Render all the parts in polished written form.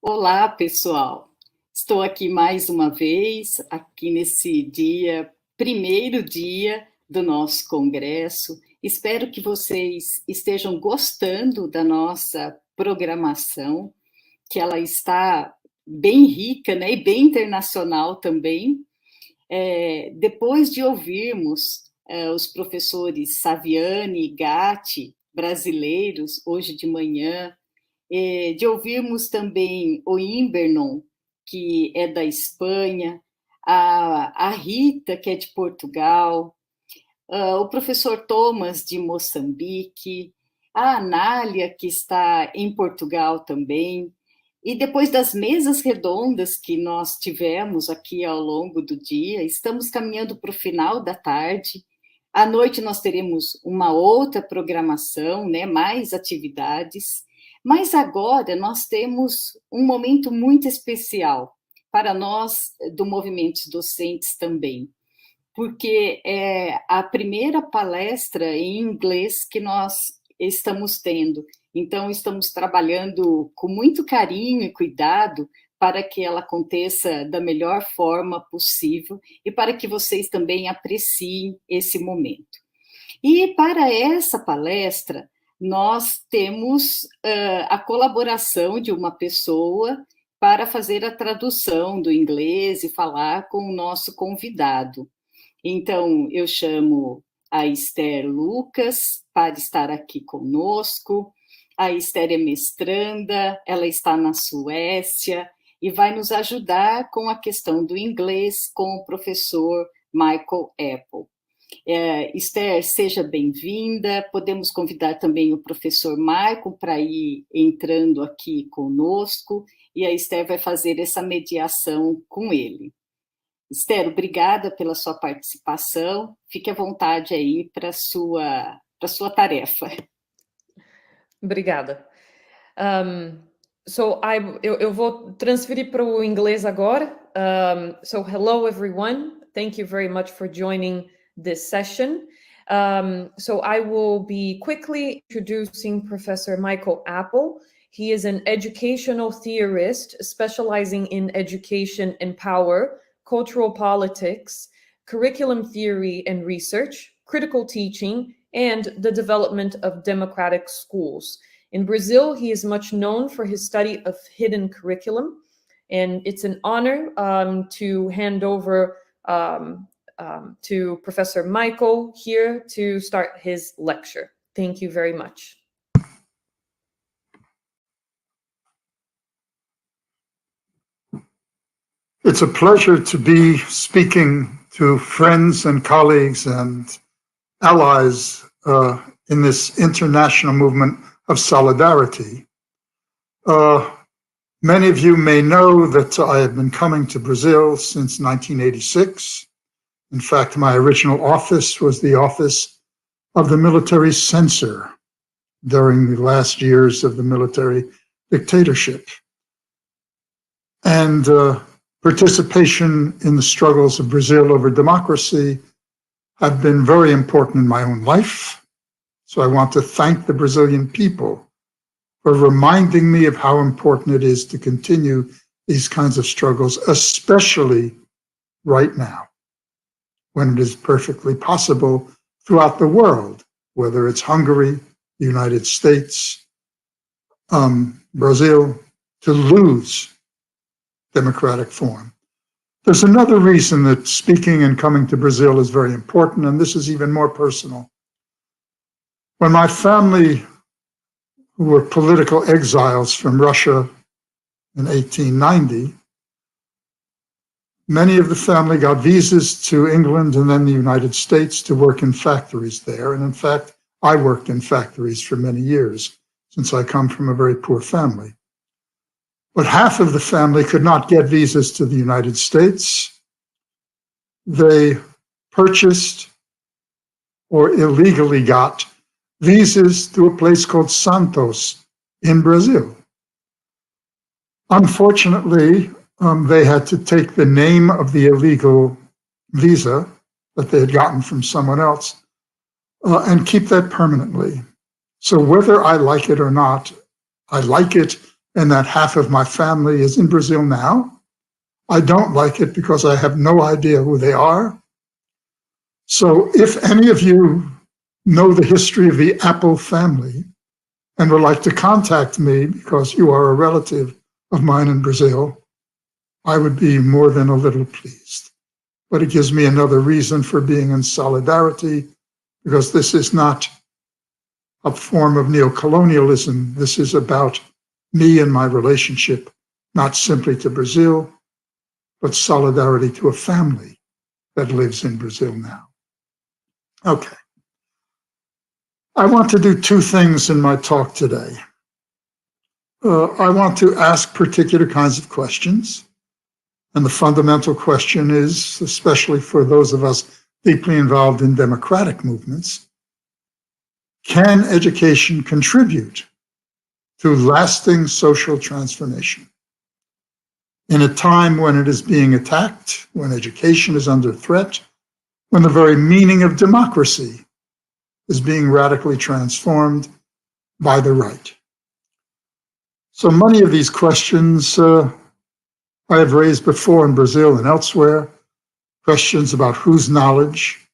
Olá, pessoal. Estou aqui mais uma vez, aqui nesse dia, primeiro dia do nosso congresso. Espero que vocês estejam gostando da nossa programação, que ela está bem rica, né, e bem internacional também. Depois de ouvirmos os professores Saviani e Gatti, brasileiros, hoje de manhã, de ouvirmos também o Imbernon, que é da Espanha, a Rita, que é de Portugal, o professor Thomas, de Moçambique, a Anália, que está em Portugal também, e depois das mesas redondas que nós tivemos aqui ao longo do dia, estamos caminhando para o final da tarde. À noite nós teremos uma outra programação, né, mais atividades, mas agora nós temos um momento muito especial para nós do Movimentos Docentes também, porque é a primeira palestra em inglês que nós estamos tendo. Então, estamos trabalhando com muito carinho e cuidado para que ela aconteça da melhor forma possível e para que vocês também apreciem esse momento. E para essa palestra, nós temos a colaboração de uma pessoa para fazer a tradução do inglês e falar com o nosso convidado. Então, eu chamo a Esther Lucas para estar aqui conosco. A Esther é mestranda, ela está na Suécia e vai nos ajudar com a questão do inglês com o professor Michael Apple. Esther, seja bem-vinda. Podemos convidar também o professor Michael para ir entrando aqui conosco e a Esther vai fazer essa mediação com ele. Esther, obrigada pela sua participação. Fique à vontade aí para a sua tarefa. Obrigada. Eu vou transferir para o inglês agora. So hello, everyone. Thank you very much for joining this session. So I will be quickly introducing Professor Michael Apple. He is an educational theorist specializing in education and power, cultural politics, curriculum theory and research, critical teaching, and the development of democratic schools. In Brazil, he is much known for his study of hidden curriculum, and it's an honor to hand over to Professor Michael here to start his lecture. Thank you very much. It's a pleasure to be speaking to friends and colleagues and allies in this international movement of solidarity. Many of you may know that I have been coming to Brazil since 1986. In fact, my original office was the office of the military censor during the last years of the military dictatorship. And participation in the struggles of Brazil over democracy have been very important in my own life. So I want to thank the Brazilian people for reminding me of how important it is to continue these kinds of struggles, especially right now, when it is perfectly possible throughout the world, whether it's Hungary, the United States, Brazil, to lose democratic form. There's another reason that speaking and coming to Brazil is very important, and this is even more personal. When my family, who were political exiles from Russia in 1890, many of the family got visas to England and then the United States to work in factories there. And in fact, I worked in factories for many years since I come from a very poor family. But half of the family could not get visas to the United States. They purchased or illegally got visas to a place called Santos in Brazil. Unfortunately, they had to take the name of the illegal visa that they had gotten from someone else and keep that permanently. So whether I like it or not, I like it and that half of my family is in Brazil now. I don't like it because I have no idea who they are. So if any of you know the history of the Apple family and would like to contact me because you are a relative of mine in Brazil, I would be more than a little pleased. But it gives me another reason for being in solidarity, because this is not a form of neocolonialism. This is about me and my relationship, not simply to Brazil, but solidarity to a family that lives in Brazil now. Okay. I want to do two things in my talk today. I want to ask particular kinds of questions. And the fundamental question is, especially for those of us deeply involved in democratic movements, can education contribute to lasting social transformation? In a time when it is being attacked, when education is under threat, when the very meaning of democracy is being radically transformed by the right. So many of these questions I have raised before in Brazil and elsewhere, questions about whose knowledge,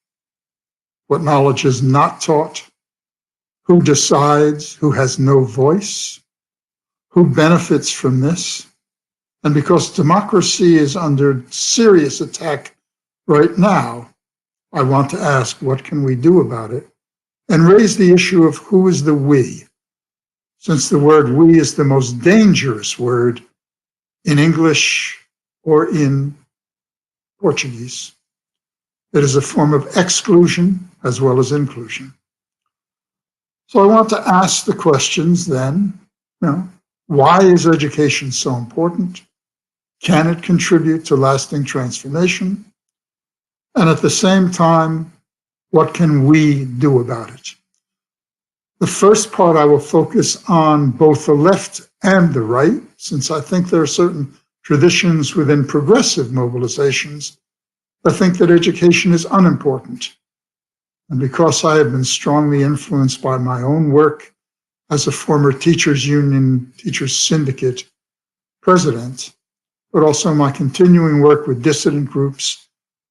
what knowledge is not taught, who decides, who has no voice, who benefits from this. And because democracy is under serious attack right now, I want to ask, what can we do about it? And raise the issue of who is the we, since the word we is the most dangerous word in English or in Portuguese. It is a form of exclusion as well as inclusion. So I want to ask the questions then, why is education so important? Can it contribute to lasting transformation? And at the same time, what can we do about it? The first part I will focus on both the left and the right, since I think there are certain traditions within progressive mobilizations that think that education is unimportant. And because I have been strongly influenced by my own work as a former teachers union, teachers syndicate president, but also my continuing work with dissident groups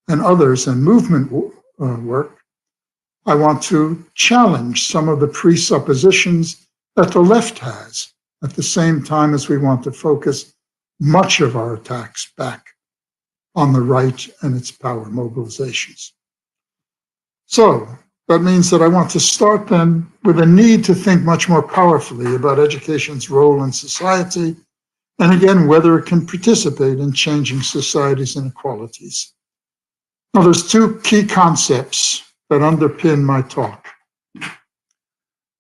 and others and movement work, I want to challenge some of the presuppositions that the left has, at the same time as we want to focus much of our attacks back on the right and its power mobilizations. So that means that I want to start then with a need to think much more powerfully about education's role in society, and again, whether it can participate in changing society's inequalities. Now, there's two key concepts that underpin my talk.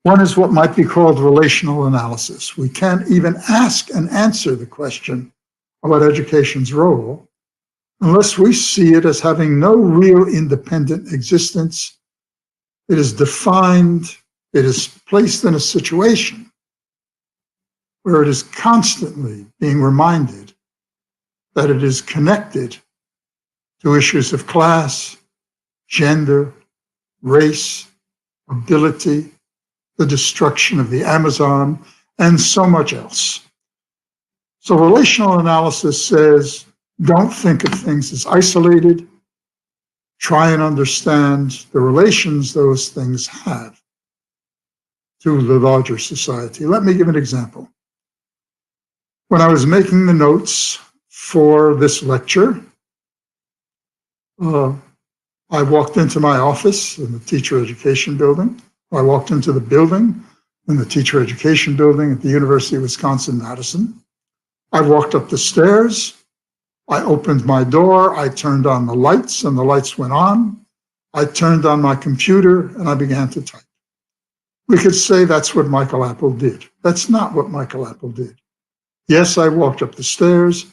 One is what might be called relational analysis. We can't even ask and answer the question about education's role unless we see it as having no real independent existence. It is defined, it is placed in a situation where it is constantly being reminded that it is connected to issues of class, gender, race, ability, the destruction of the Amazon, and so much else. So relational analysis says, don't think of things as isolated. Try and understand the relations those things have to the larger society. Let me give an example. When I was making the notes for this lecture, I walked into my office in the teacher education building. I walked into the building in the teacher education building at the University of Wisconsin-Madison. I walked up the stairs. I opened my door. I turned on the lights and the lights went on. I turned on my computer and I began to type. We could say that's what Michael Apple did. That's not what Michael Apple did. Yes, I walked up the stairs.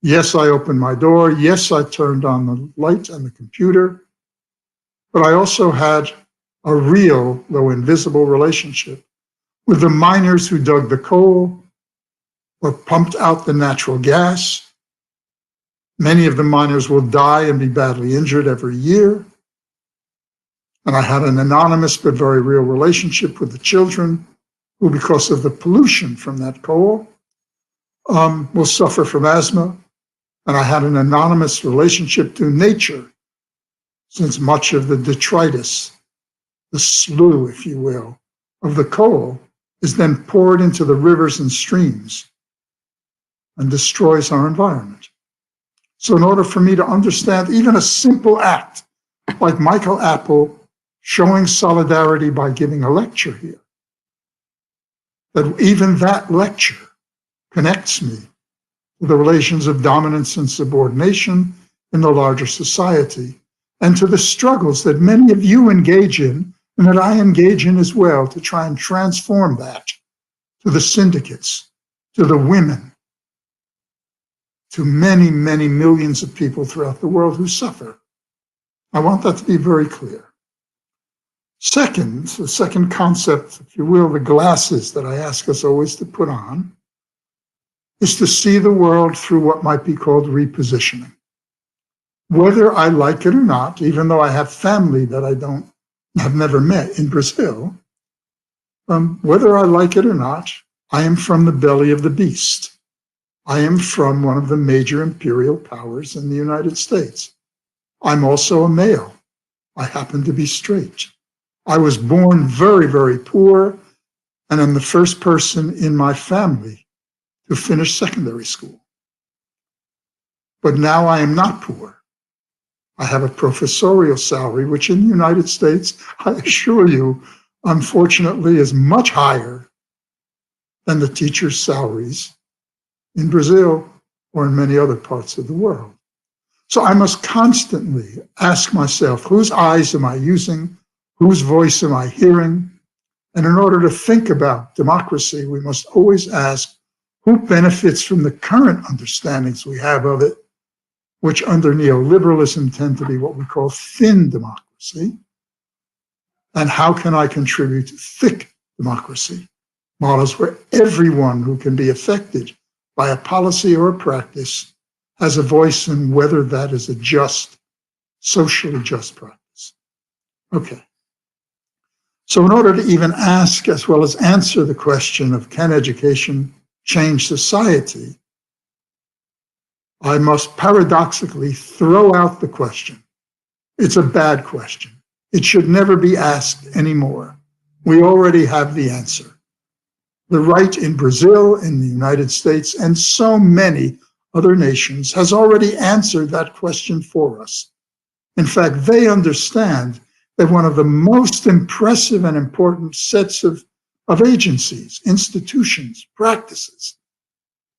Yes, I opened my door. Yes, I turned on the light and the computer. But I also had a real, though invisible, relationship with the miners who dug the coal or pumped out the natural gas. Many of the miners will die and be badly injured every year. And I had an anonymous but very real relationship with the children who, because of the pollution from that coal, will suffer from asthma, and I had an anonymous relationship to nature, since much of the detritus, the slough, if you will, of the coal is then poured into the rivers and streams and destroys our environment. So in order for me to understand even a simple act like Michael Apple showing solidarity by giving a lecture here, that even that lecture connects me to the relations of dominance and subordination in the larger society, and to the struggles that many of you engage in and that I engage in as well to try and transform that to the syndicates, to the women, to many, many millions of people throughout the world who suffer. I want that to be very clear. Second, the second concept, if you will, the glasses that I ask us always to put on, is to see the world through what might be called repositioning. Whether I like it or not, even though I have family that I have never met in Brazil, whether I like it or not, I am from the belly of the beast. I am from one of the major imperial powers in the United States. I'm also a male. I happen to be straight. I was born very, very poor, and I'm the first person in my family to finish secondary school. But now I am not poor. I have a professorial salary, which in the United States, I assure you, unfortunately, is much higher than the teachers' salaries in Brazil or in many other parts of the world. So I must constantly ask myself, whose eyes am I using? Whose voice am I hearing? And in order to think about democracy, we must always ask who benefits from the current understandings we have of it, which under neoliberalism tend to be what we call thin democracy, and how can I contribute to thick democracy, models where everyone who can be affected by a policy or a practice has a voice in whether that is a just, socially just practice. Okay. So in order to even ask as well as answer the question of can education change society, I must paradoxically throw out the question. It's a bad question. It should never be asked anymore. We already have the answer. The right in Brazil, in the United States, and so many other nations has already answered that question for us. In fact, they understand that one of the most impressive and important sets of agencies, institutions, practices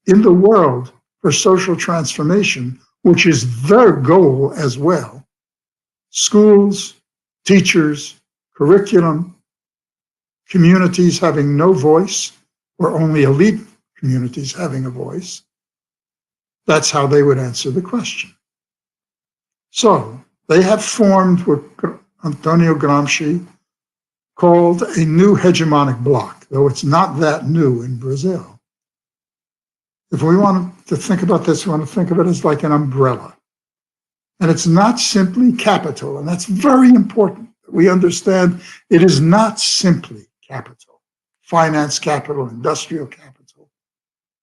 in the world for social transformation, which is their goal as well. Schools, teachers, curriculum, communities having no voice, or only elite communities having a voice. That's how they would answer the question. So they have formed what Antonio Gramsci called a new hegemonic bloc, though it's not that new in Brazil. If we want to think about this, we want to think of it as like an umbrella. And it's not simply capital, and that's very important. We understand it is not simply capital, finance capital, industrial capital.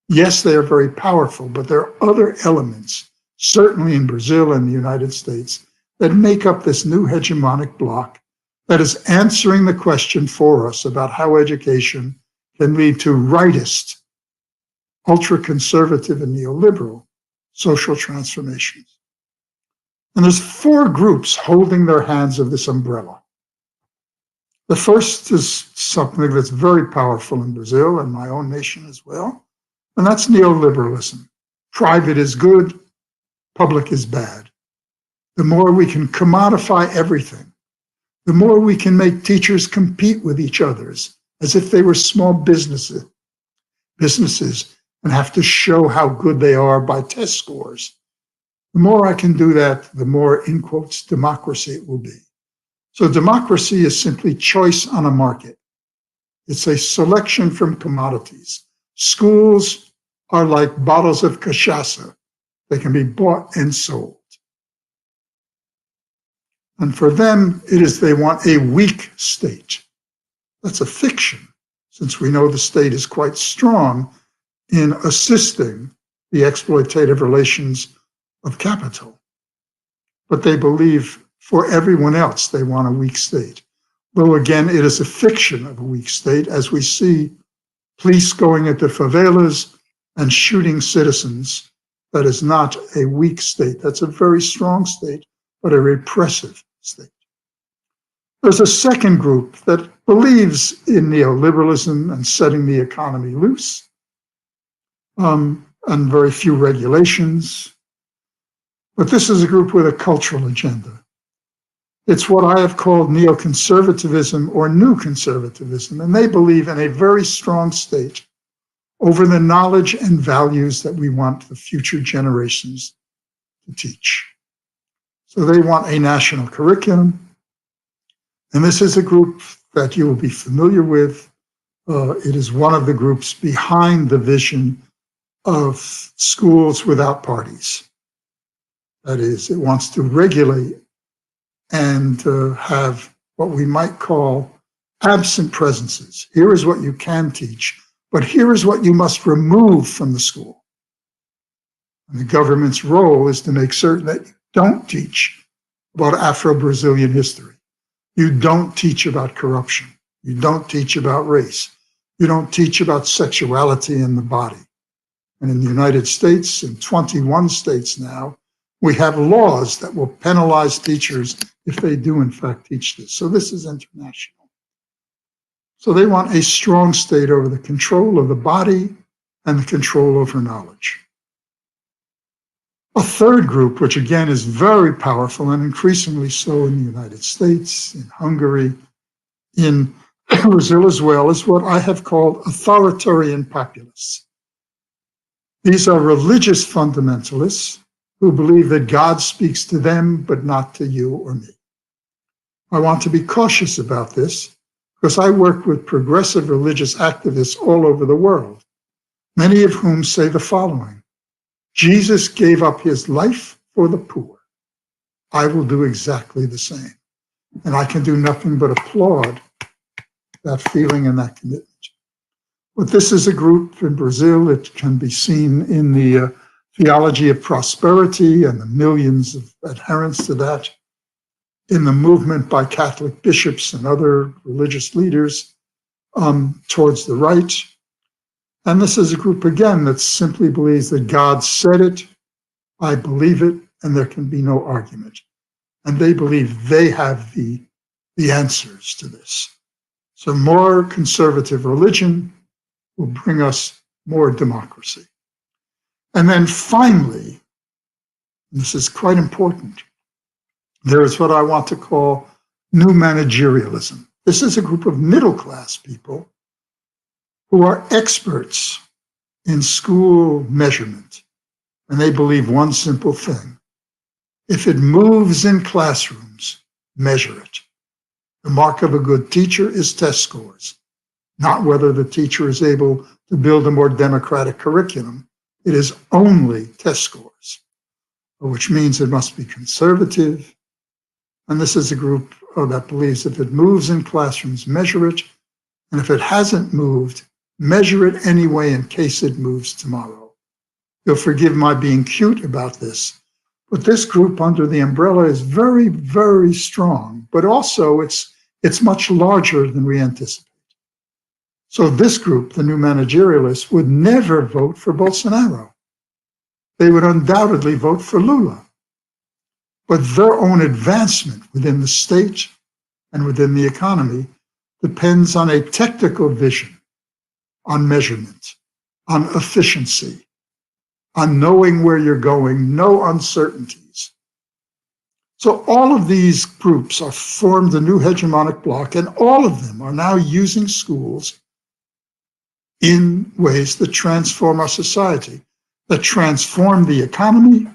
Yes, they are very powerful, but there are other elements, certainly in Brazil and the United States, that make up this new hegemonic bloc that is answering the question for us about how education can lead to rightist, ultra-conservative and neoliberal social transformations. And there's four groups holding their hands of this umbrella. The first is something that's very powerful in Brazil and my own nation as well, and that's neoliberalism. Private is good, public is bad. The more we can commodify everything, the more we can make teachers compete with each other as if they were small businesses and have to show how good they are by test scores. The more I can do that, the more, in quotes, democracy it will be. So democracy is simply choice on a market. It's a selection from commodities. Schools are like bottles of cachaça. They can be bought and sold. And for them, it is they want a weak state. That's a fiction, since we know the state is quite strong in assisting the exploitative relations of capital. But they believe for everyone else, they want a weak state. Though again, it is a fiction of a weak state, as we see police going into favelas and shooting citizens. That is not a weak state. That's a very strong state, but a repressive state. There's a second group that believes in neoliberalism and setting the economy loose, and very few regulations. But this is a group with a cultural agenda. It's what I have called neoconservatism or new conservatism, and they believe in a very strong state over the knowledge and values that we want the future generations to teach. So they want a national curriculum, and this is a group that you will be familiar with. It is one of the groups behind the vision of schools without parties. That is, it wants to regulate and have what we might call absent presences. Here is what you can teach, but here is what you must remove from the school. And the government's role is to make certain that you don't teach about Afro-Brazilian history. You don't teach about corruption. You don't teach about race. You don't teach about sexuality in the body. And in the United States, in 21 states now, we have laws that will penalize teachers if they do in fact teach this. So this is international. So they want a strong state over the control of the body and the control over knowledge. A third group, which again is very powerful and increasingly so in the United States, in Hungary, in Brazil as well, is what I have called authoritarian populists. These are religious fundamentalists who believe that God speaks to them, but not to you or me. I want to be cautious about this because I work with progressive religious activists all over the world, many of whom say the following: Jesus gave up his life for the poor. I will do exactly the same. And I can do nothing but applaud that feeling and that commitment. But this is a group in Brazil. It can be seen in the theology of prosperity and the millions of adherents to that, in the movement by Catholic bishops and other religious leaders towards the right. And this is a group, again, that simply believes that God said it, I believe it, and there can be no argument. And they believe they have the answers to this. So more conservative religion will bring us more democracy. And then finally, and this is quite important, there is what I want to call new managerialism. This is a group of middle-class people who are experts in school measurement. And they believe one simple thing: if it moves in classrooms, measure it. The mark of a good teacher is test scores, not whether the teacher is able to build a more democratic curriculum. It is only test scores, which means it must be conservative. And this is a group that believes if it moves in classrooms, measure it. And if it hasn't moved, measure it anyway in case it moves tomorrow. You'll forgive my being cute about this, but this group under the umbrella is very, very strong, but also it's much larger than we anticipate. So this group, the new managerialists, would never vote for Bolsonaro. They would undoubtedly vote for Lula. But their own advancement within the state and within the economy depends on a technical vision, on measurement, on efficiency, on knowing where you're going, no uncertainties. So all of these groups are formed a new hegemonic bloc, and all of them are now using schools in ways that transform our society, that transform the economy,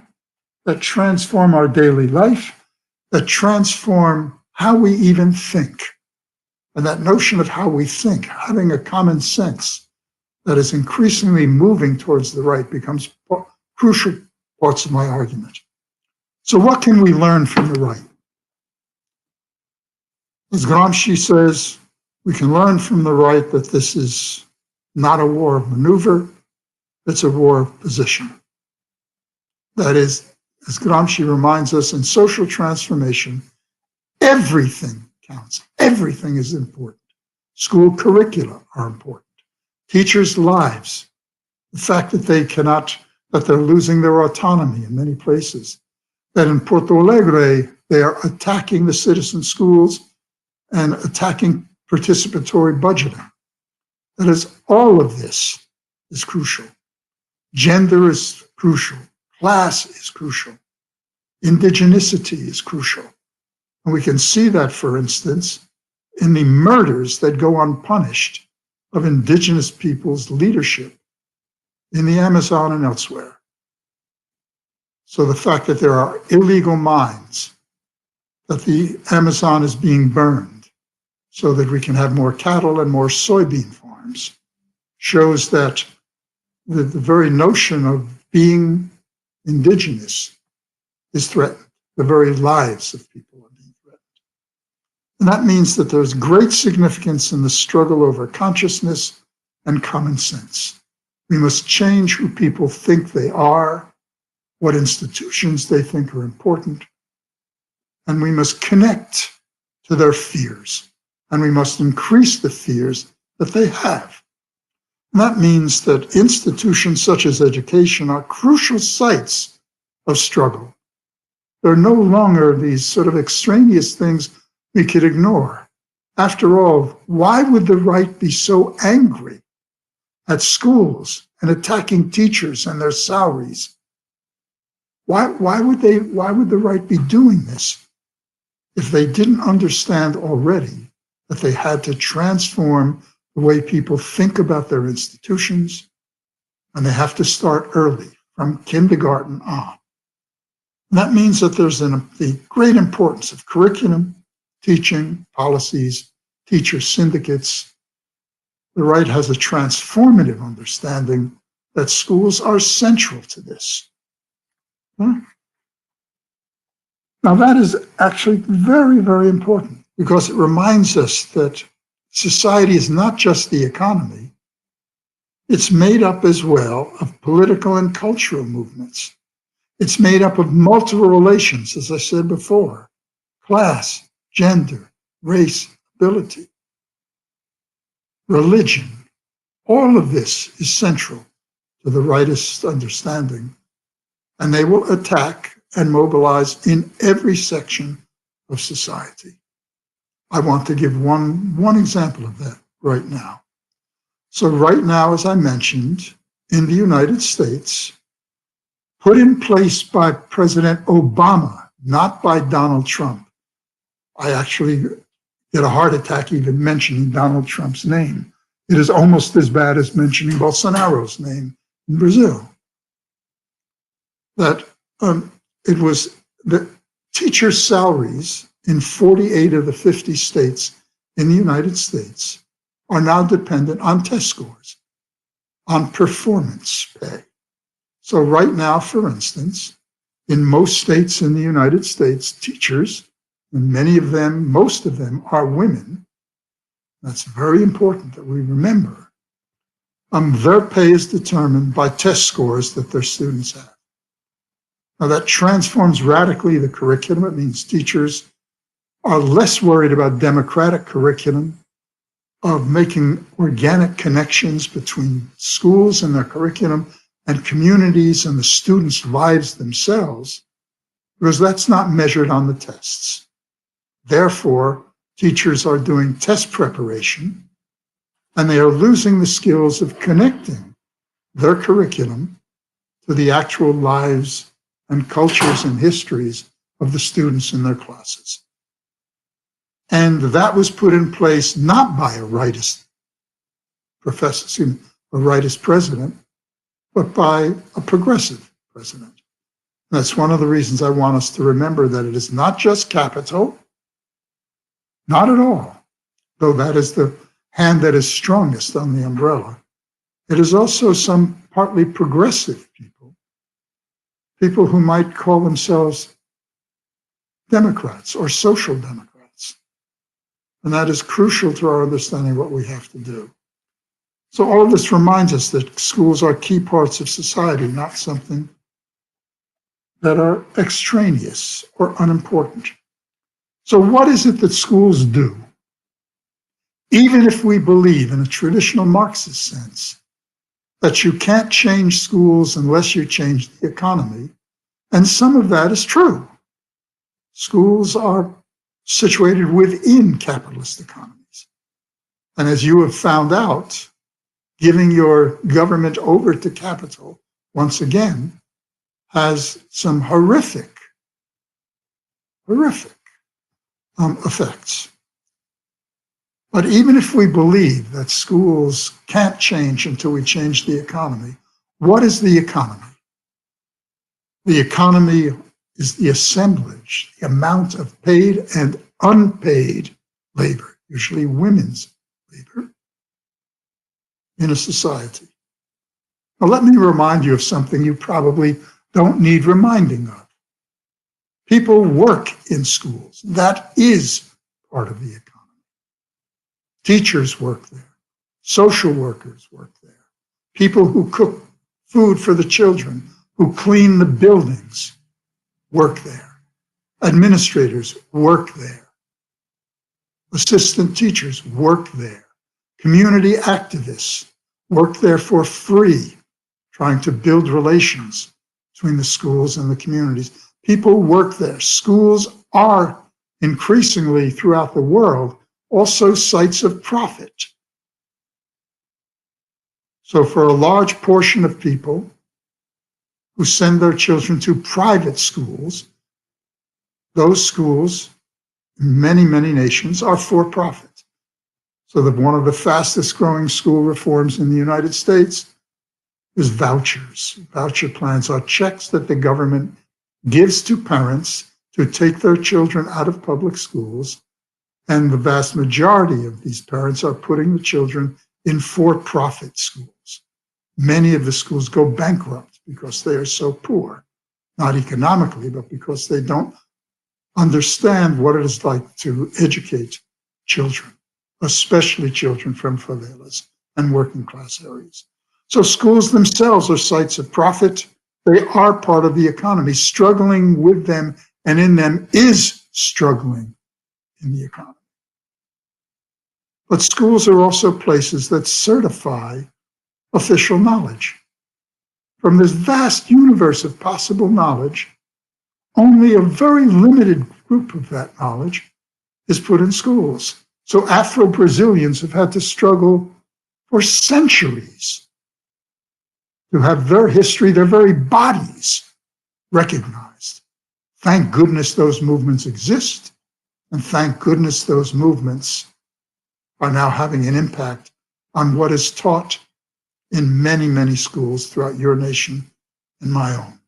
that transform our daily life, that transform how we even think. And that notion of how we think, having a common sense that is increasingly moving towards the right, becomes crucial parts of my argument. So what can we learn from the right? As Gramsci says, we can learn from the right that this is not a war of maneuver, it's a war position. That is, as Gramsci reminds us, in social transformation, everything counts. Everything is important. School curricula are important. Teachers' lives, the fact that that they're losing their autonomy in many places, that in Porto Alegre, they are attacking the citizen schools and attacking participatory budgeting. That is, all of this is crucial. Gender is crucial. Class is crucial. Indigenicity is crucial. And we can see that, for instance, in the murders that go unpunished of indigenous peoples' leadership in the Amazon and elsewhere. So the fact that there are illegal mines, that the Amazon is being burned so that we can have more cattle and more soybean farms, shows that the very notion of being indigenous is threatened. The very lives of people are being threatened. And that means that there's great significance in the struggle over consciousness and common sense. We must change who people think they are, what institutions they think are important, and we must connect to their fears, and we must increase the fears that they have. And that means that institutions such as education are crucial sites of struggle. They're no longer these sort of extraneous things we could ignore. After all, why would the right be so angry at schools and attacking teachers and their salaries? Why would the right be doing this if they didn't understand already that they had to transform the way people think about their institutions, and they have to start early, from kindergarten on? And that means that there's the great importance of curriculum, teaching, policies, teacher syndicates. The right has a transformative understanding that schools are central to this. Now that is actually very, very important, because it reminds us that society is not just the economy. It's made up as well of political and cultural movements. It's made up of multiple relations, as I said before: class, gender, race, ability, religion. All of this is central to the rightist understanding, and they will attack and mobilize in every section of society. I want to give one example of that right now. So right now, as I mentioned, in the United States, put in place by President Obama, not by Donald Trump. I actually get a heart attack even mentioning Donald Trump's name. It is almost as bad as mentioning Bolsonaro's name in Brazil. That it was the teacher salaries in 48 of the 50 states in the United States are now dependent on test scores, on performance pay. So right now, for instance, in most states in the United States, teachers, and many of them, most of them, are women. That's very important that we remember. Their pay is determined by test scores that their students have. Now that transforms radically the curriculum. It means teachers are less worried about democratic curriculum, of making organic connections between schools and their curriculum and communities and the students' lives themselves, because that's not measured on the tests. Therefore, teachers are doing test preparation, and they are losing the skills of connecting their curriculum to the actual lives and cultures and histories of the students in their classes. And that was put in place not by a rightist professor, a rightist president, but by a progressive president. And that's one of the reasons I want us to remember that it is not just capital, not at all, though that is the hand that is strongest on the umbrella. It is also some partly progressive people who might call themselves Democrats or social Democrats. And that is crucial to our understanding what we have to do. So all of this reminds us that schools are key parts of society, not something that are extraneous or unimportant. So what is it that schools do? Even if we believe in a traditional Marxist sense that you can't change schools unless you change the economy, and some of that is true. Schools are situated within capitalist economies. And as you have found out, giving your government over to capital, once again, has some horrific effects. But even if we believe that schools can't change until we change the economy, what is the economy? The economy is the assemblage, the amount of paid and unpaid labor, usually women's labor, in a society. Now, let me remind you of something you probably don't need reminding of. People work in schools. That is part of the economy. Teachers work there. Social workers work there. People who cook food for the children, who clean the buildings, work there. Administrators work there. Assistant teachers work there. Community activists work there for free, trying to build relations between the schools and the communities. People work there. Schools are increasingly throughout the world also sites of profit. So for a large portion of people who send their children to private schools, those schools in many, many nations are for profit. So that one of the fastest growing school reforms in the United States is vouchers. Voucher plans are checks that the government gives to parents to take their children out of public schools. And the vast majority of these parents are putting the children in for-profit schools. Many of the schools go bankrupt because they are so poor, not economically, but because they don't understand what it is like to educate children, especially children from favelas and working class areas. So schools themselves are sites of profit. They are part of the economy. Struggling with them and in them is struggling in the economy. But schools are also places that certify official knowledge. From this vast universe of possible knowledge, only a very limited group of that knowledge is put in schools. So Afro-Brazilians have had to struggle for centuries to have their history, their very bodies recognized. Thank goodness those movements exist, and thank goodness those movements are now having an impact on what is taught in many, many schools throughout your nation and my own.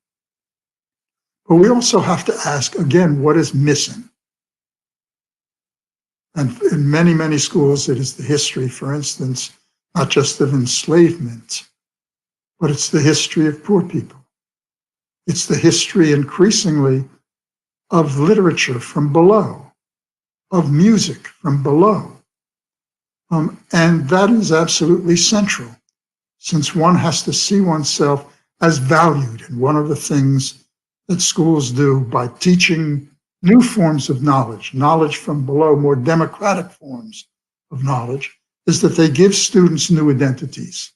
But we also have to ask, again, what is missing? And in many, many schools, it is the history, for instance, not just of enslavement, but it's the history of poor people. It's the history, increasingly, of literature from below, of music from below. And that is absolutely central, since one has to see oneself as valued. And one of the things that schools do by teaching new forms of knowledge, knowledge from below, more democratic forms of knowledge, is that they give students new identities.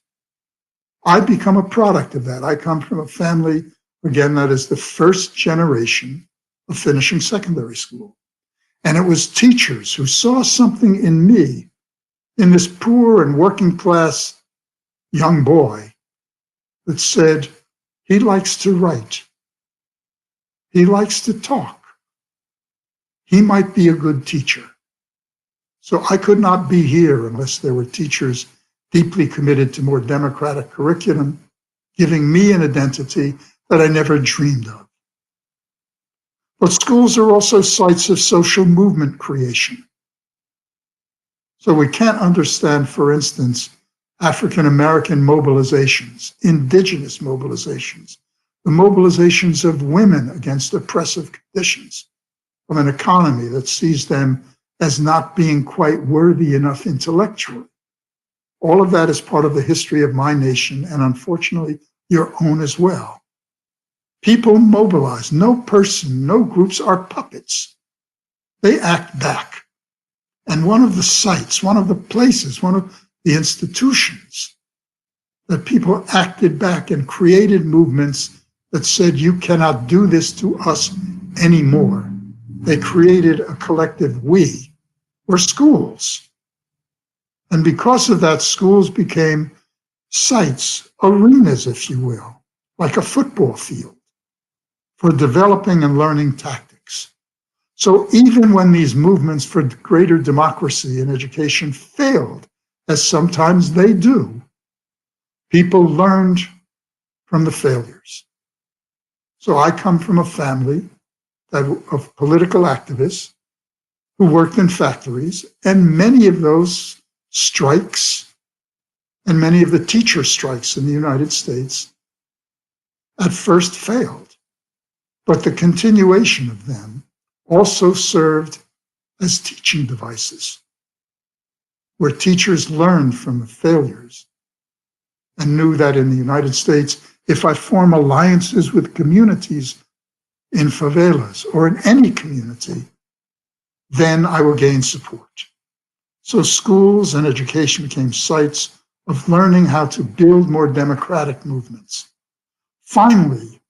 I become a product of that. I come from a family, again, that is the first generation of finishing secondary school. And it was teachers who saw something in me, in this poor and working class young boy, that said, he likes to write. He likes to talk. He might be a good teacher. So I could not be here unless there were teachers deeply committed to more democratic curriculum, giving me an identity that I never dreamed of. But schools are also sites of social movement creation. So we can't understand, for instance, African-American mobilizations, indigenous mobilizations, the mobilizations of women against oppressive conditions of an economy that sees them as not being quite worthy enough intellectually All of that is part of the history of my nation, and unfortunately, your own as well. People mobilize. No person, no groups are puppets. They act back. And one of the sites, one of the places, one of the institutions that people acted back and created movements that said, you cannot do this to us anymore. They created a collective we, were schools. And because of that, schools became sites, arenas, if you will, like a football field for developing and learning tactics. So even when these movements for greater democracy in education failed, as sometimes they do, people learned from the failures. So I come from a family of political activists who worked in factories, and many of those strikes and many of the teacher strikes in the United States at first failed. But the continuation of them also served as teaching devices, where teachers learned from the failures and knew that in the United States, if I form alliances with communities in favelas or in any community, then I will gain support. So schools and education became sites of learning how to build more democratic movements. Finally,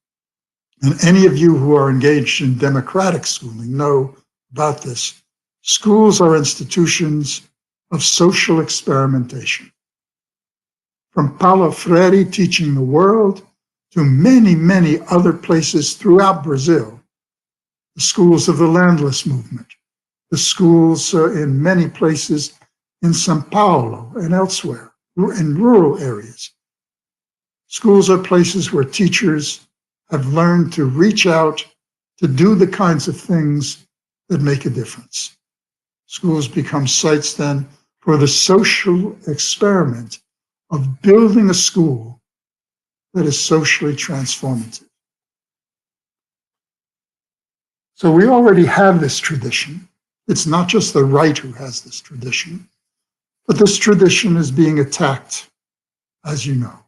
and any of you who are engaged in democratic schooling know about this, schools are institutions of social experimentation. From Paulo Freire teaching the world to many, many other places throughout Brazil, the schools of the landless movement, the schools in many places in São Paulo and elsewhere, in rural areas. Schools are places where teachers have learned to reach out to do the kinds of things that make a difference. Schools become sites then for the social experiment of building a school that is socially transformative. So we already have this tradition. It's not just the right who has this tradition, but this tradition is being attacked, as you know.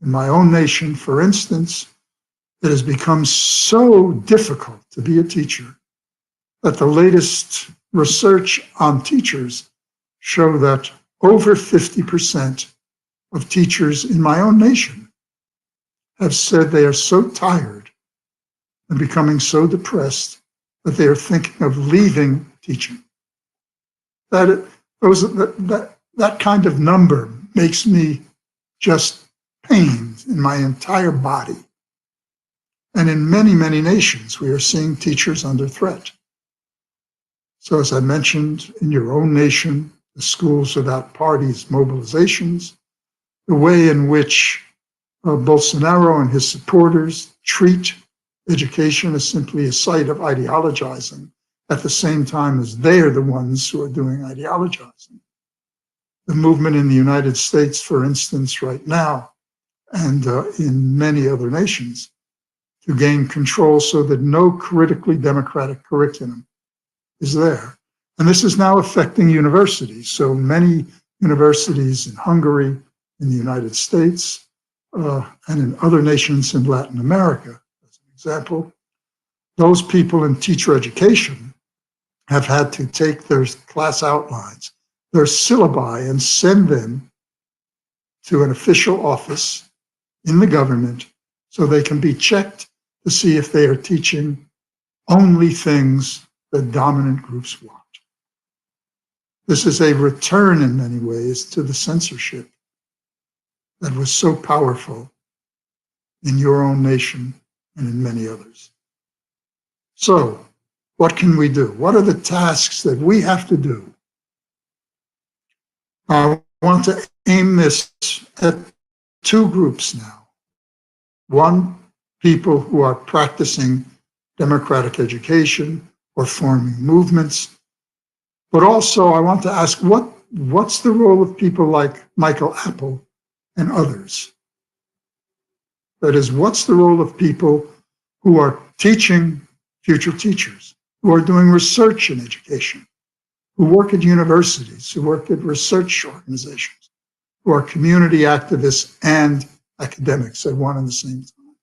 In my own nation, for instance, it has become so difficult to be a teacher that the latest research on teachers show that over 50% of teachers in my own nation have said they are so tired and becoming so depressed that they are thinking of leaving teaching. That kind of number makes me just pained in my entire body. And in many, many nations, we are seeing teachers under threat. So as I mentioned, in your own nation, the Schools Without Parties mobilizations, the way in which Bolsonaro and his supporters treat education as simply a site of ideologizing at the same time as they are the ones who are doing ideologizing. The movement in the United States, for instance, right now, and in many other nations, to gain control so that no critically democratic curriculum is there. And this is now affecting universities. So many universities in Hungary, in the United States, and in other nations in Latin America, as an example, those people in teacher education have had to take their class outlines, their syllabi, and send them to an official office in the government so they can be checked to see if they are teaching only things that dominant groups want. This is a return in many ways to the censorship that was so powerful in your own nation and in many others. So, what can we do? What are the tasks that we have to do? I want to aim this at two groups now. One, people who are practicing democratic education or forming movements. But also I want to ask, what's the role of people like Michael Apple and others? That is, what's the role of people who are teaching future teachers, who are doing research in education, who work at universities, who work at research organizations, who are community activists and academics at one and the same time.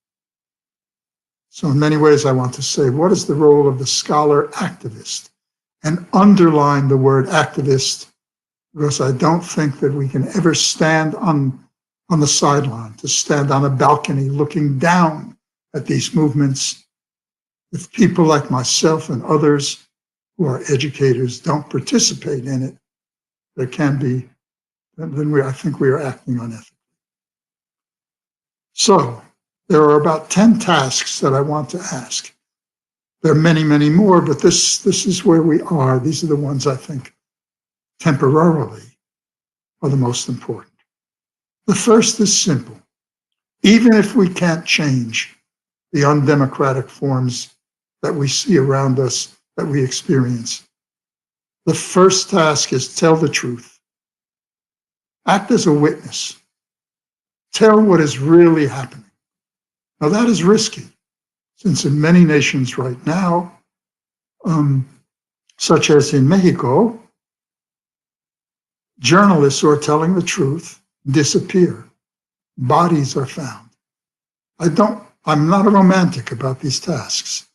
So in many ways, I want to say, what is the role of the scholar activist? And underline the word activist, because I don't think that we can ever stand on the sideline, to stand on a balcony looking down at these movements. If people like myself and others who are educators don't participate in it, there can be, then I think we are acting unethically. So there are about 10 tasks that I want to ask. There are many, many more, but this is where we are. These are the ones I think temporarily are the most important. The first is simple. Even if we can't change the undemocratic forms that we see around us, that we experience, the first task is tell the truth. Act as a witness. Tell what is really happening. Now that is risky, since in many nations right now, such as in Mexico, journalists who are telling the truth disappear. Bodies are found. I'm not a romantic about these tasks,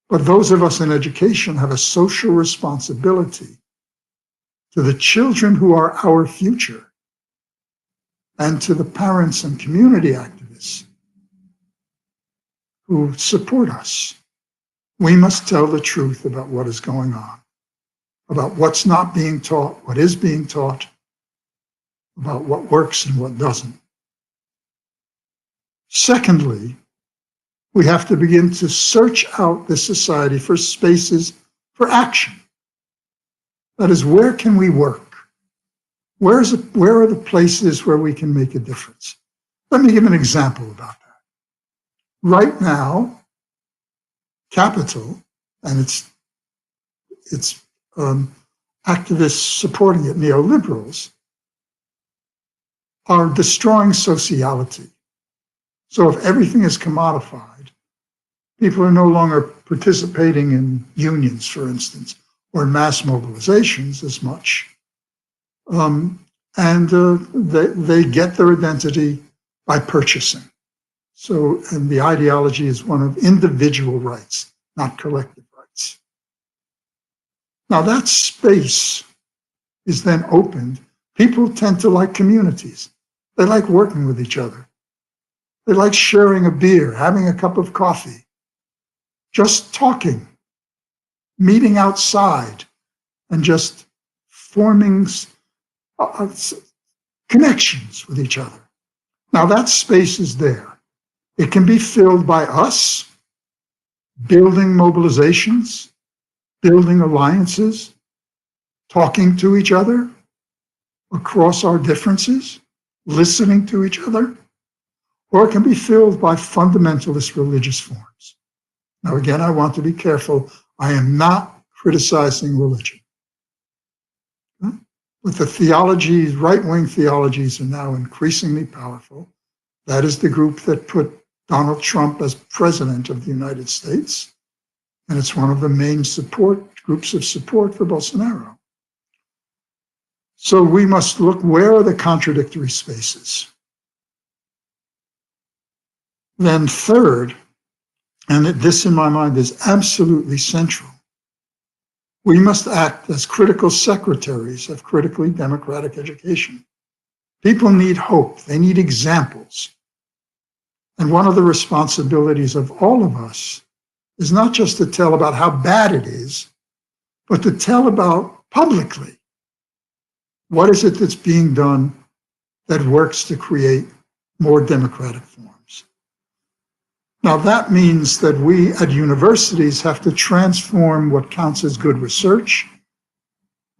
but those of us in education have a social responsibility to the children who are our future and to the parents and community activists who support us. We must tell the truth about what is going on, about what's not being taught, what is being taught, about what works and what doesn't. Secondly, we have to begin to search out the society for spaces for action. That is, where can we work? Where are the places where we can make a difference? Let me give an example about that. Right now, Capital and its activists supporting it, neoliberals, are destroying sociality. So if everything is commodified, people are no longer participating in unions, for instance, or mass mobilizations as much. They get their identity by purchasing. So, and the ideology is one of individual rights, not collective rights. Now that space is then opened. People tend to like communities. They like working with each other. They like sharing a beer, having a cup of coffee, just talking, meeting outside, and just forming connections with each other. Now that space is there. It can be filled by us building mobilizations, building alliances, talking to each other across our differences, listening to each other, or it can be filled by fundamentalist religious forms. Now, again, I want to be careful. I am not criticizing religion. But the theologies, right-wing theologies, are now increasingly powerful. That is the group that put Donald Trump as president of the United States, and it's one of the main groups of support for Bolsonaro. So we must look, where are the contradictory spaces? Then third, and this in my mind is absolutely central, we must act as critical secretaries of critically democratic education. People need hope. They need examples. And one of the responsibilities of all of us is not just to tell about how bad it is, but to tell about publicly what is it that's being done that works to create more democratic forms. Now that means that we at universities have to transform what counts as good research.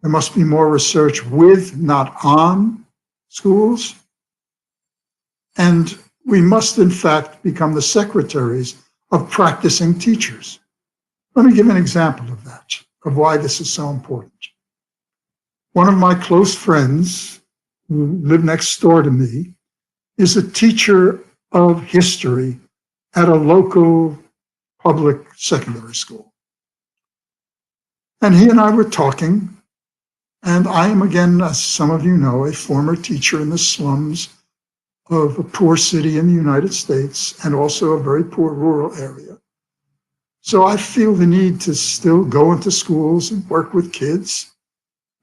There must be more research with, not on, schools. And we must, in fact, become the secretaries of practicing teachers. Let me give an example of that, of why this is so important. One of my close friends, who lived next door to me, is a teacher of history at a local public secondary school. And he and I were talking, and I am, again, as some of you know, a former teacher in the slums of a poor city in the United States and also a very poor rural area. So I feel the need to still go into schools and work with kids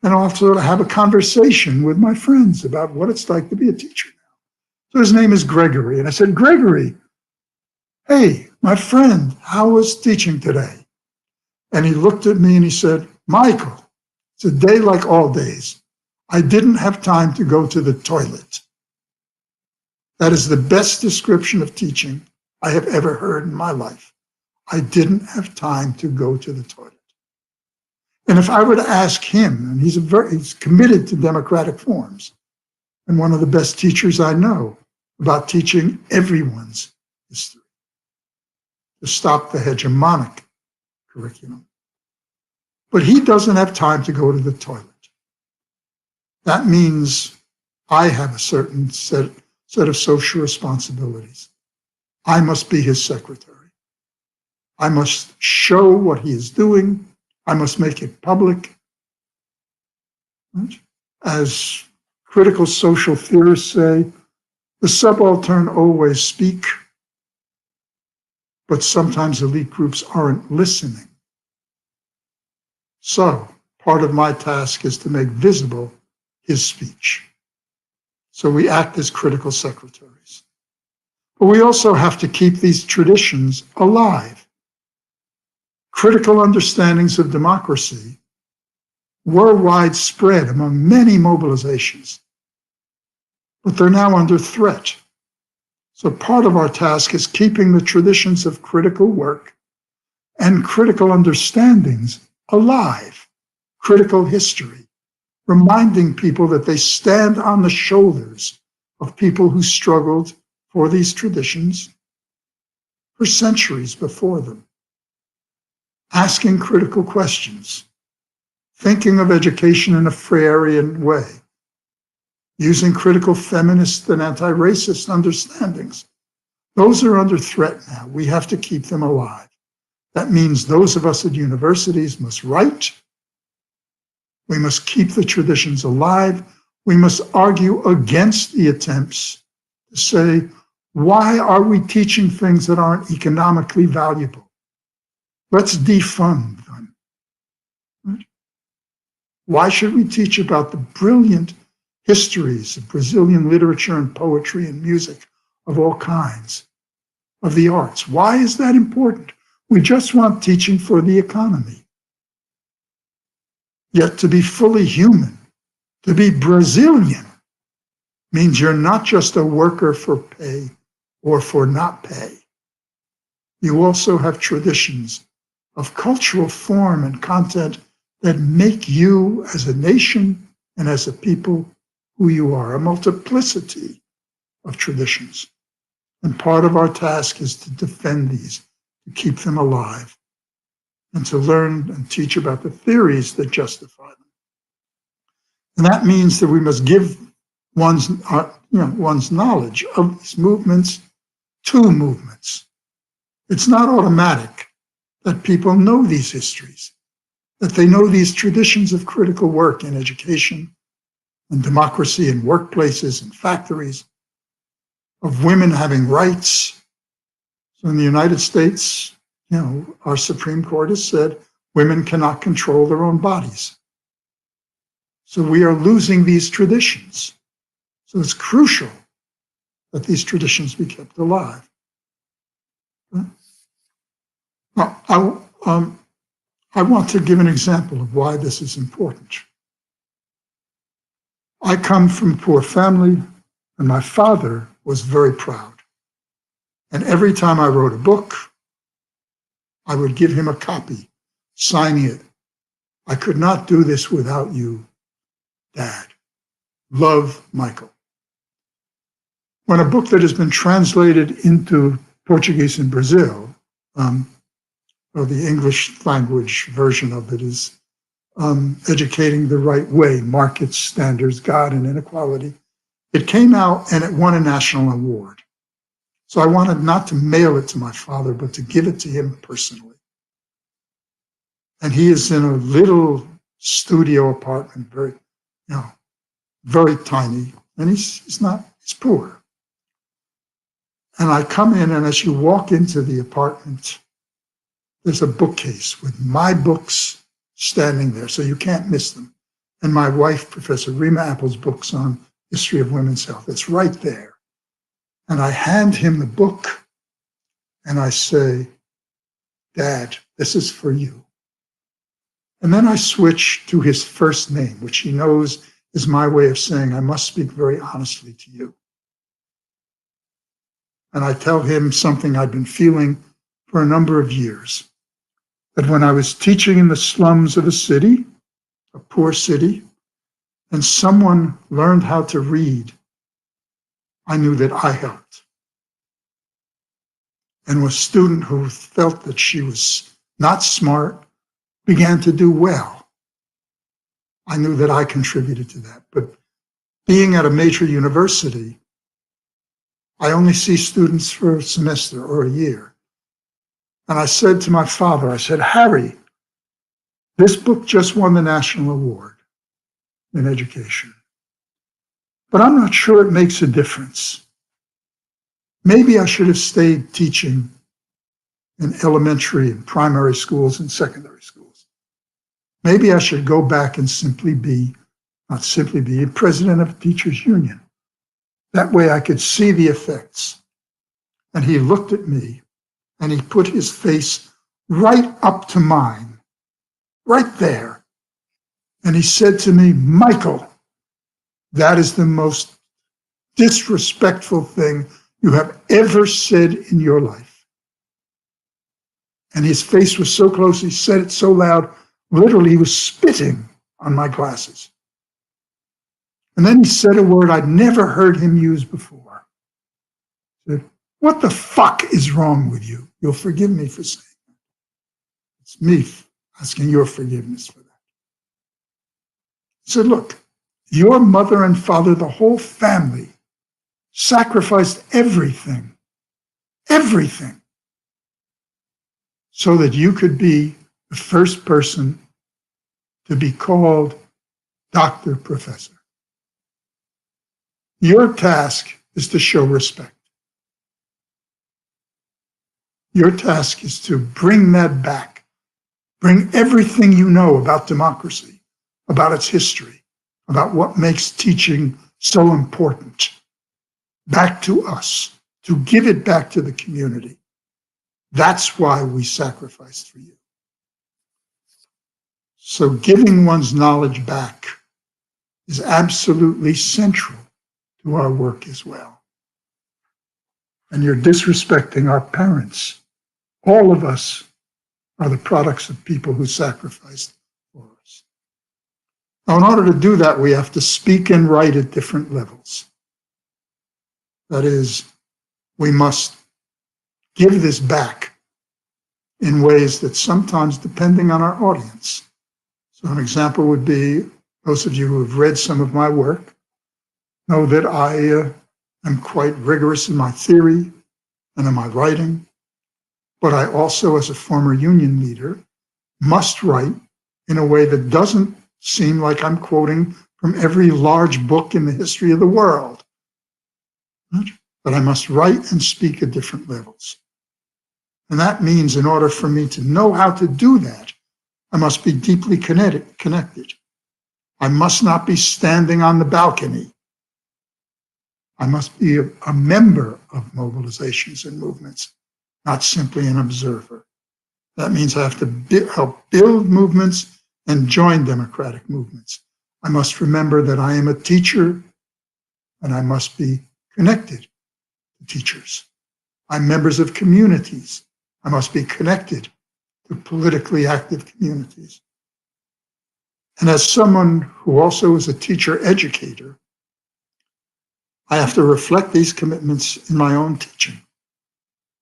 and also to have a conversation with my friends about what it's like to be a teacher now. So his name is Gregory. And I said, Gregory, hey, my friend, how was teaching today? And he looked at me and he said, Michael, it's a day like all days. I didn't have time to go to the toilet. That is the best description of teaching I have ever heard in my life. I didn't have time to go to the toilet. And if I were to ask him, and he's committed to democratic forms, and one of the best teachers I know about teaching everyone's history, to stop the hegemonic curriculum. But he doesn't have time to go to the toilet. That means I have a certain set of social responsibilities. I must be his secretary. I must show what he is doing. I must make it public. As critical social theorists say, the subaltern always speak, but sometimes elite groups aren't listening. So part of my task is to make visible his speech. So we act as critical secretaries. But we also have to keep these traditions alive. Critical understandings of democracy were widespread among many mobilizations, but they're now under threat. So part of our task is keeping the traditions of critical work and critical understandings alive, critical history, reminding people that they stand on the shoulders of people who struggled for these traditions for centuries before them, asking critical questions, thinking of education in a Freirean way, using critical feminist and anti-racist understandings. Those are under threat now. We have to keep them alive. That means those of us at universities must write. We must keep the traditions alive. We must argue against the attempts to say, why are we teaching things that aren't economically valuable? Let's defund them. Right? Why should we teach about the brilliant histories of Brazilian literature and poetry and music of all kinds, of the arts? Why is that important? We just want teaching for the economy. Yet to be fully human, to be Brazilian, means you're not just a worker for pay or for not pay. You also have traditions of cultural form and content that make you as a nation and as a people who you are, a multiplicity of traditions. And part of our task is to defend these, to keep them alive, and to learn and teach about the theories that justify them. And that means that we must give one's knowledge of these movements to movements. It's not automatic that people know these histories, that they know these traditions of critical work in education and democracy in workplaces and factories, of women having rights. So in the United States, our Supreme Court has said women cannot control their own bodies. So we are losing these traditions. So it's crucial that these traditions be kept alive. Now, I want to give an example of why this is important. I come from a poor family, and my father was very proud. And every time I wrote a book, I would give him a copy, signing it. I could not do this without you, Dad. Love, Michael. When a book that has been translated into Portuguese in Brazil, or the English language version of it is Educating the Right Way, Markets, Standards, God, and Inequality. It came out and it won a national award. So I wanted not to mail it to my father, but to give it to him personally. And he is in a little studio apartment, very tiny, and he's poor. And I come in, and as you walk into the apartment, there's a bookcase with my books standing there, so you can't miss them. And my wife, Professor Rima Appel's books on history of women's health. It's right there. And I hand him the book, and I say, Dad, this is for you. And then I switch to his first name, which he knows is my way of saying, I must speak very honestly to you. And I tell him something I've been feeling for a number of years, that when I was teaching in the slums of a city, a poor city, and someone learned how to read, I knew that I helped. And a student who felt that she was not smart began to do well, I knew that I contributed to that. But being at a major university, I only see students for a semester or a year. And I said to my father, I said, Harry, this book just won the national award in education, but I'm not sure it makes a difference. Maybe I should have stayed teaching in elementary and primary schools and secondary schools. Maybe I should go back and not simply be president of a teachers union. That way I could see the effects. And he looked at me and he put his face right up to mine, right there. And he said to me, Michael, that is the most disrespectful thing you have ever said in your life. And his face was so close, he said it so loud, literally he was spitting on my glasses. And then he said a word I'd never heard him use before. He said, what the fuck is wrong with you? You'll forgive me for saying that. It's me asking your forgiveness for that. He said, look, your mother and father, the whole family, sacrificed everything, so that you could be the first person to be called Dr. Professor. Your task is to show respect. Your task is to bring that back. Bring everything you know about democracy, about its history, about what makes teaching so important, back to us, to give it back to the community. That's why we sacrificed for you. So giving one's knowledge back is absolutely central to our work as well. And you're disrespecting our parents. All of us are the products of people who sacrificed for us. Now, in order to do that, we have to speak and write at different levels. That is, we must give this back in ways that sometimes, depending on our audience. So an example would be, those of you who have read some of my work know that I am quite rigorous in my theory and in my writing, but I also, as a former union leader, must write in a way that doesn't seem like I'm quoting from every large book in the history of the world. But I must write and speak at different levels. And that means in order for me to know how to do that, I must be deeply connected. I must not be standing on the balcony. I must be a member of mobilizations and movements, not simply an observer. That means I have to help build movements and join democratic movements. I must remember that I am a teacher and I must be connected to teachers. I'm members of communities. I must be connected to politically active communities. And as someone who also is a teacher educator, I have to reflect these commitments in my own teaching.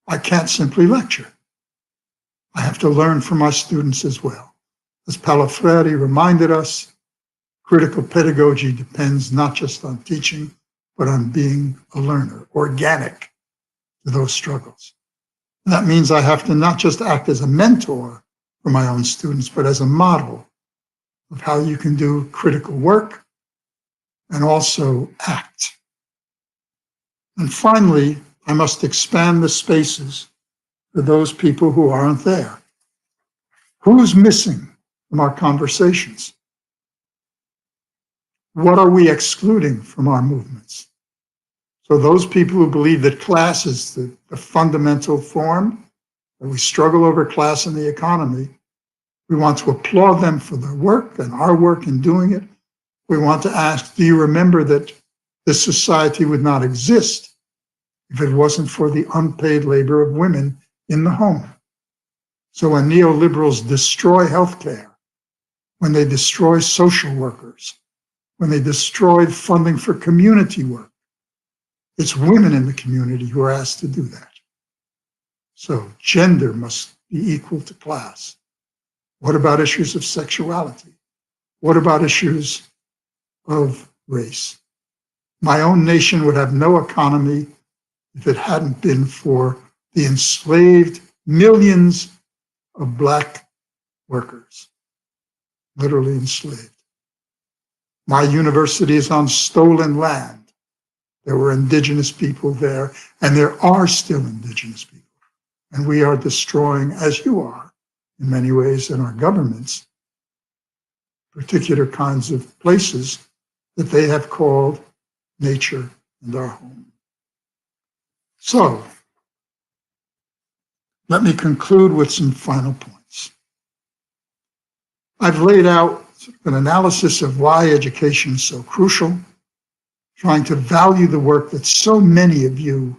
I can't simply lecture. I have to learn from my students as well. As Palestra reminded us, critical pedagogy depends not just on teaching, but on being a learner, organic to those struggles. And that means I have to not just act as a mentor for my own students, but as a model of how you can do critical work and also act. And finally, I must expand the spaces for those people who aren't there. Who's missing from our conversations? What are we excluding from our movements? So those people who believe that class is the fundamental form, that we struggle over class in the economy, we want to applaud them for their work and our work in doing it. We want to ask, do you remember that this society would not exist if it wasn't for the unpaid labor of women in the home? So when neoliberals destroy healthcare, when they destroy social workers, when they destroy funding for community work, it's women in the community who are asked to do that. So gender must be equal to class. What about issues of sexuality? What about issues of race? My own nation would have no economy if it hadn't been for the enslaved millions of Black workers, literally enslaved. My university is on stolen land. There were indigenous people there, and there are still indigenous people. And we are destroying, as you are, in many ways, in our governments, particular kinds of places that they have called nature and our home. So, let me conclude with some final points. I've laid out an analysis of why education is so crucial, trying to value the work that so many of you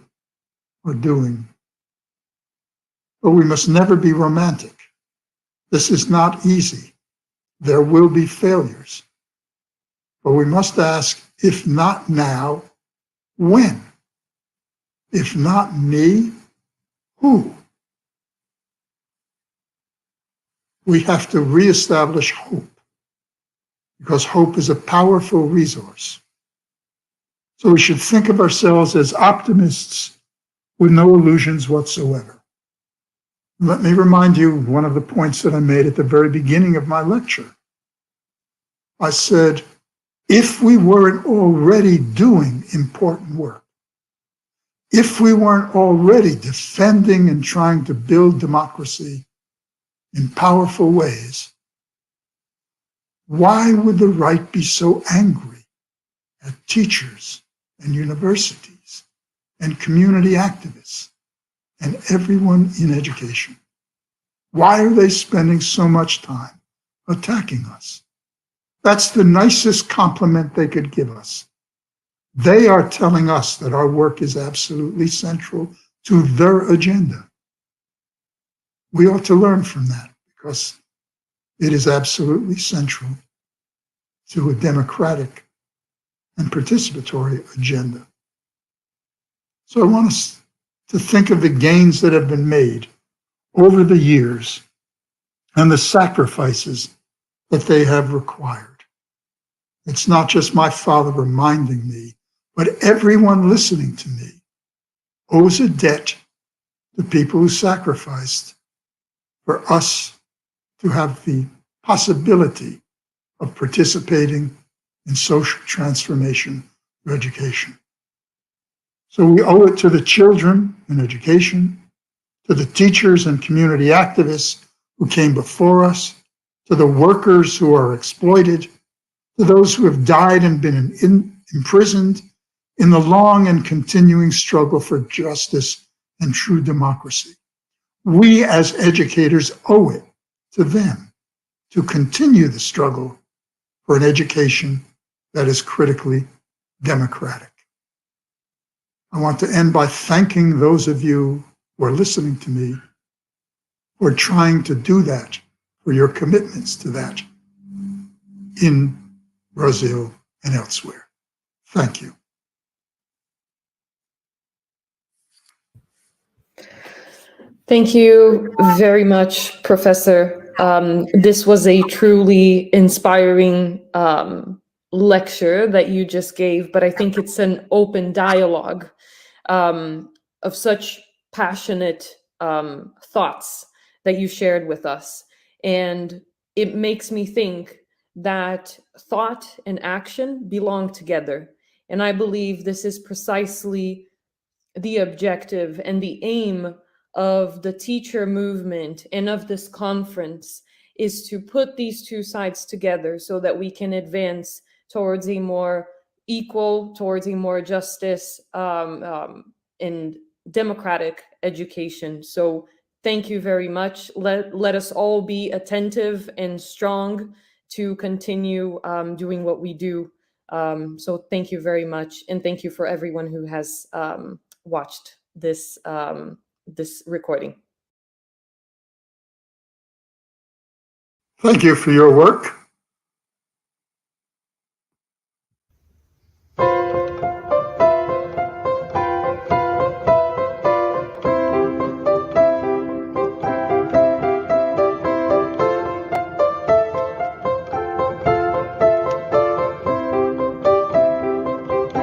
are doing. But we must never be romantic. This is not easy. There will be failures. But we must ask, if not now, when? If not me, who? We have to reestablish hope, because hope is a powerful resource. So we should think of ourselves as optimists with no illusions whatsoever. Let me remind you one of the points that I made at the very beginning of my lecture. I said, if we weren't already doing important work, if we weren't already defending and trying to build democracy in powerful ways, why would the right be so angry at teachers and universities and community activists and everyone in education? Why are they spending so much time attacking us? That's the nicest compliment they could give us. They are telling us that our work is absolutely central to their agenda. We ought to learn from that, because it is absolutely central to a democratic and participatory agenda. So I want us to think of the gains that have been made over the years and the sacrifices that they have required. It's not just my father reminding me, but everyone listening to me owes a debt to people who sacrificed for us to have the possibility of participating in social transformation through education. So we owe it to the children in education, to the teachers and community activists who came before us, to the workers who are exploited, to those who have died and been imprisoned in the long and continuing struggle for justice and true democracy. We as educators owe it to them to continue the struggle for an education that is critically democratic. I want to end by thanking those of you who are listening to me for trying to do that, for your commitments to that in Brazil and elsewhere. Thank you. Thank you very much, Professor. This was a truly inspiring lecture that you just gave, but I think it's an open dialogue of such passionate thoughts that you shared with us. And it makes me think that thought and action belong together. And I believe this is precisely the objective and the aim of the teacher movement and of this conference, is to put these two sides together so that we can advance towards a more equal, towards a more justice and democratic education. So thank you very much. Let us all be attentive and strong to continue doing what we do. So thank you very much. And thank you for everyone who has watched this, this recording. Thank you for your work.